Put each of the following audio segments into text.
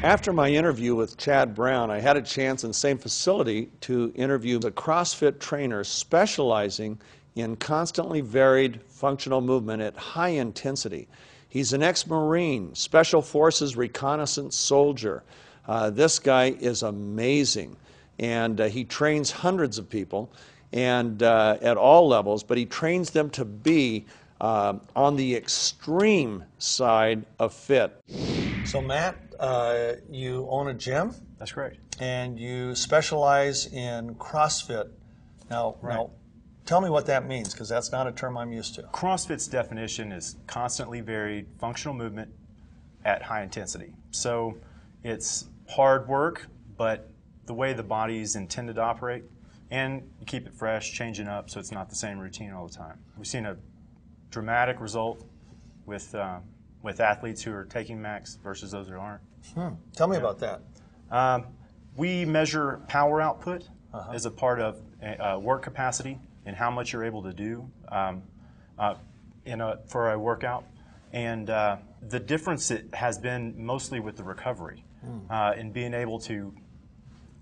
After my interview with Chad Brown, I had a chance in the same facility to interview a CrossFit trainer specializing in constantly varied functional movement at high intensity. He's an ex-Marine, Special Forces reconnaissance soldier. This guy is amazing, and he trains hundreds of people and at all levels, but he trains them to be on the extreme side of fit. So Matt, you own a gym? That's correct. And you specialize in CrossFit. Now, tell me what that means, because that's not a term I'm used to. CrossFit's definition is constantly varied functional movement at high intensity. So it's hard work, but the way the body is intended to operate, and you keep it fresh, changing up so it's not the same routine all the time. We've seen a dramatic result with athletes who are taking max versus those who aren't. Tell me about that. We measure power output as a part of work capacity and how much you're able to do for a workout. And the difference it has been mostly with the recovery and being able to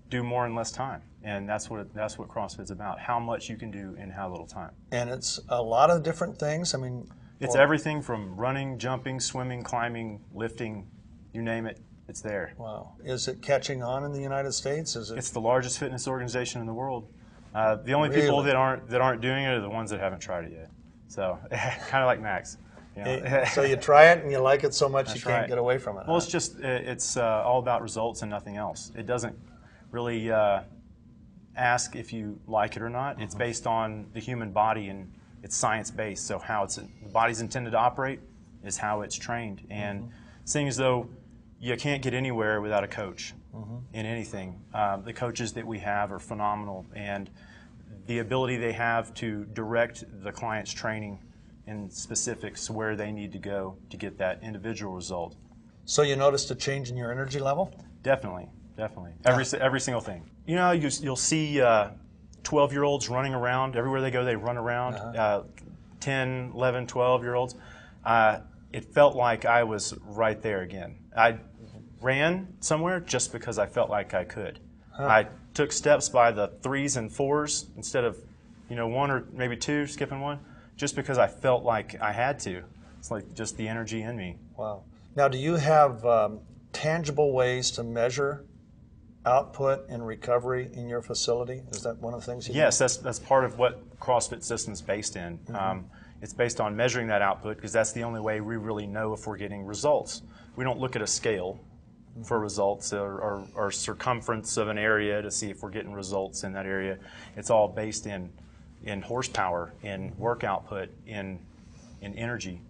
do more in less time. And that's what CrossFit's about, how much you can do in how little time. And it's a lot of different things. I mean, it's everything from running, jumping, swimming, climbing, lifting, you name it, it's there. Wow. Is it catching on in the United States? It's the largest fitness organization in the world. The only people that aren't doing it are the ones that haven't tried it yet. So kind of like Max. You know? So you try it and you like it so much That's you can't get away from it. Well, it's all about results and nothing else. It doesn't really ask if you like it or not. It's based on the human body, and it's science-based. So how the body's intended to operate is how it's trained. And seeing as though you can't get anywhere without a coach in anything, the coaches that we have are phenomenal, and the ability they have to direct the client's training in specifics where they need to go to get that individual result. So you noticed a change in your energy level? Definitely. Every single thing. You know, you'll see 12-year-olds running around. Everywhere they go, they run around. 10, 11, 12-year-olds. It felt like I was right there again. I ran somewhere just because I felt like I could. I took steps by the 3s and 4s instead of, 1 or maybe 2, skipping 1, just because I felt like I had to. It's like just the energy in me. Wow. Now, do you have tangible ways to measure output and recovery in your facility? Is that one of the things you do? Yes, that's part of what CrossFit System's based in. It's based on measuring that output, because that's the only way we really know if we're getting results. We don't look at a scale for results or circumference of an area to see if we're getting results in that area. It's all based in horsepower, in work output, in energy.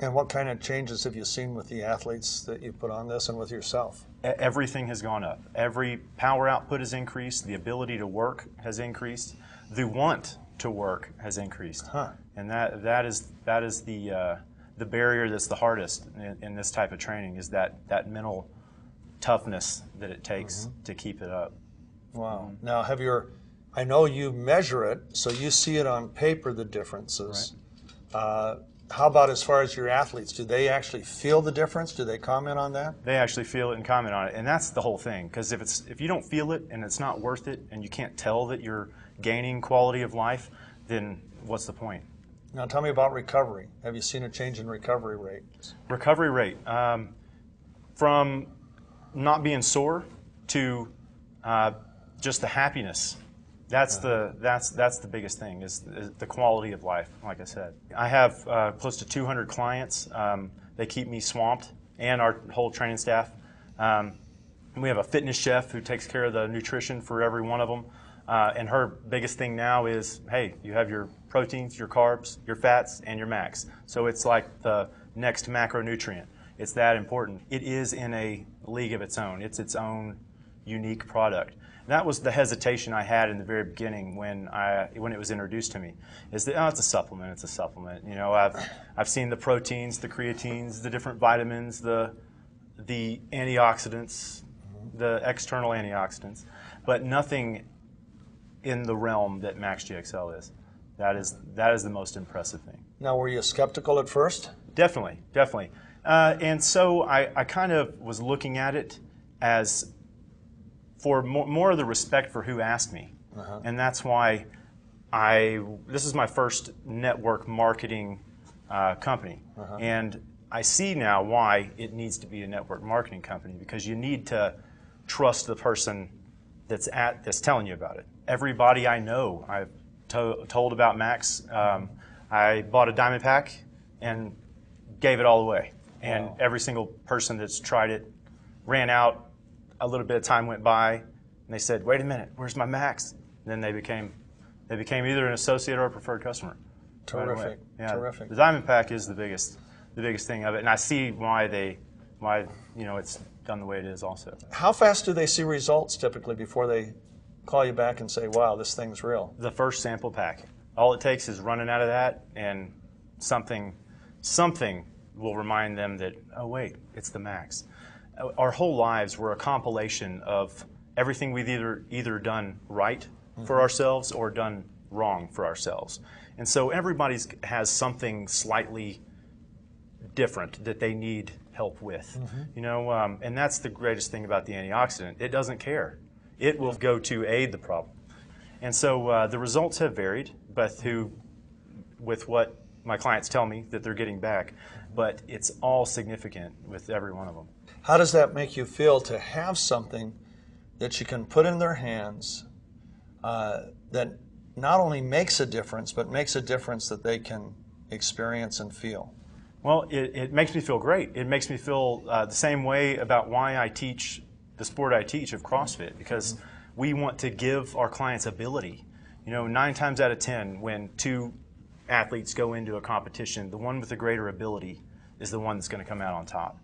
And what kind of changes have you seen with the athletes that you put on this and with yourself? Everything has gone up. Every power output has increased. The ability to work has increased. The want to work has increased. And that is the barrier that's the hardest in this type of training, is that mental toughness that it takes to keep it up. Wow. Now, I know you measure it, so you see it on paper, the differences. Right. How about as far as your athletes? Do they actually feel the difference? Do they comment on that? They actually feel it and comment on it, and that's the whole thing. Because if you don't feel it and it's not worth it, and you can't tell that you're gaining quality of life, then what's the point? Now tell me about recovery. Have you seen a change in recovery rate? Recovery rate, from not being sore to just the happiness. That's the biggest thing, is the quality of life, like I said. I have close to 200 clients. They keep me swamped, and our whole training staff. We have a fitness chef who takes care of the nutrition for every one of them. And her biggest thing now is, hey, you have your proteins, your carbs, your fats, and your max. So it's like the next macronutrient. It's that important. It is in a league of its own. It's its own unique product. That was the hesitation I had in the very beginning when it was introduced to me. Is that, it's a supplement. It's a supplement. I've seen the proteins, the creatines, the different vitamins, the antioxidants, the external antioxidants, but nothing in the realm that MAXGXL is. That is the most impressive thing. Now, were you skeptical at first? Definitely. And so I kind of was looking at it as for more of the respect for who asked me. And that's why this is my first network marketing company. And I see now why it needs to be a network marketing company, because you need to trust the person that's telling you about it. Everybody I know, I've told about Max. I bought a diamond pack and gave it all away. And every single person that's tried it ran out. A little bit of time went by, and they said, "Wait a minute, where's my Max?" And then they became either an associate or a preferred customer. Terrific. Right, yeah. Terrific. The diamond pack is the biggest thing of it, and I see why it's done the way it is also. How fast do they see results typically before they call you back and say, "Wow, this thing's real"? The first sample pack. All it takes is running out of that, and something will remind them that, oh wait, it's the Max. Our whole lives were a compilation of everything we've either done right for ourselves or done wrong for ourselves. And so everybody has something slightly different that they need help with. And that's the greatest thing about the antioxidant. It doesn't care. It will go to aid the problem. And so the results have varied, with what my clients tell me that they're getting back, but it's all significant with every one of them. How does that make you feel to have something that you can put in their hands that not only makes a difference, but makes a difference that they can experience and feel? Well, it makes me feel great. It makes me feel the same way about why I teach the sport I teach of CrossFit, because we want to give our clients ability. 9 times out of 10, when two athletes go into a competition, the one with the greater ability is the one that's going to come out on top.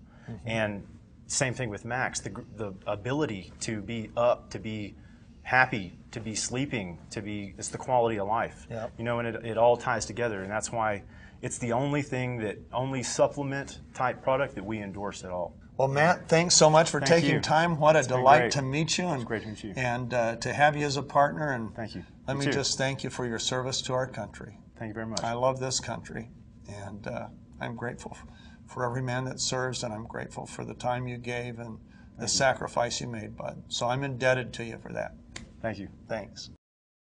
And same thing with Max, the ability to be up, to be happy, to be sleeping, it's the quality of life. And it all ties together, and that's why it's the only supplement type product that we endorse at all. Well, Matt, thanks so much for taking time. What a delight to meet you. It's great to meet you. And to have you as a partner. And thank you. Let me just thank you for your service to our country. Thank you very much. I love this country, and I'm grateful for every man that serves, and I'm grateful for the time you gave and the sacrifice you made, bud. So I'm indebted to you for that. Thank you. Thanks.